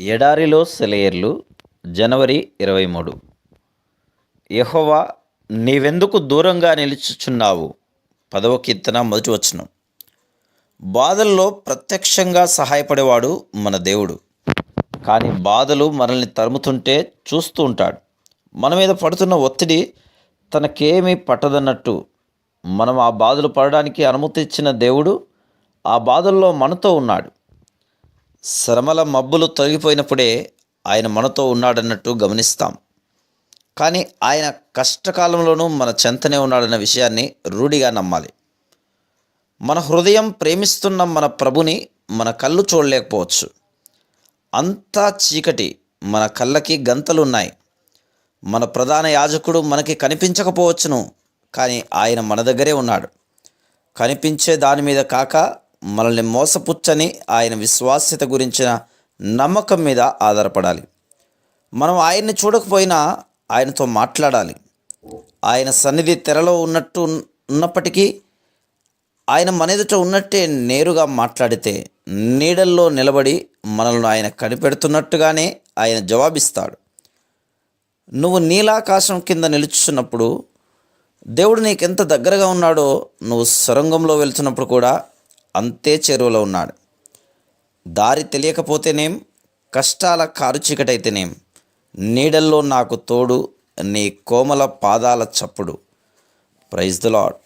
ఎడారిలో సెలయేర్లు జనవరి 23. యెహోవా, నీవెందుకు దూరంగా నిలుచుచున్నావు? 10వ కీర్తన 1వ వచనం. బాధల్లో ప్రత్యక్షంగా సహాయపడేవాడు మన దేవుడు. కానీ బాధలు మనల్ని తరుముతుంటే చూస్తూ ఉంటాడు. మన మీద పడుతున్న ఒత్తిడి తనకేమీ పట్టదన్నట్టు మనం ఆ బాధలు పడడానికి అనుమతి ఇచ్చిన దేవుడు ఆ బాధల్లో మనతో ఉన్నాడు. శ్రమల మబ్బులు తొలగిపోయినప్పుడే ఆయన మనతో ఉన్నాడన్నట్టు గమనిస్తాం. కానీ ఆయన కష్టకాలంలోనూ మన చెంతనే ఉన్నాడన్న విషయాన్ని రూఢిగా నమ్మాలి. మన హృదయం ప్రేమిస్తున్న మన ప్రభుని మన కళ్ళు చూడలేకపోవచ్చు. అంతా చీకటి, మన కళ్ళకి గంతలున్నాయి. మన ప్రధాన యాజకుడు మనకి కనిపించకపోవచ్చును, కానీ ఆయన మన దగ్గరే ఉన్నాడు. కనిపించే దాని మీద కాక మనల్ని మోసపుచ్చని ఆయన విశ్వాస్యత గురించిన నమ్మకం మీద ఆధారపడాలి. మనం ఆయన్ని చూడకపోయినా ఆయనతో మాట్లాడాలి. ఆయన సన్నిధి తెరలో ఉన్నప్పటికీ ఆయన మన ఎదుట ఉన్నట్టే నేరుగా మాట్లాడితే నీడల్లో నిలబడి మనల్ని ఆయన కనిపెడుతున్నట్టుగానే ఆయన జవాబిస్తాడు. నువ్వు నీలాకాశం కింద నిలుచున్నప్పుడు దేవుడు నీకెంత దగ్గరగా ఉన్నాడో, నువ్వు సొరంగంలో వెళ్తున్నప్పుడు కూడా అంతే చేరువలో ఉన్నాడు. దారి తెలియకపోతేనేం, కష్టాల కారుచీకటైతేనేం, నీడల్లో నాకు తోడు నీ కోమల పాదాల చప్పుడు. Praise the lord.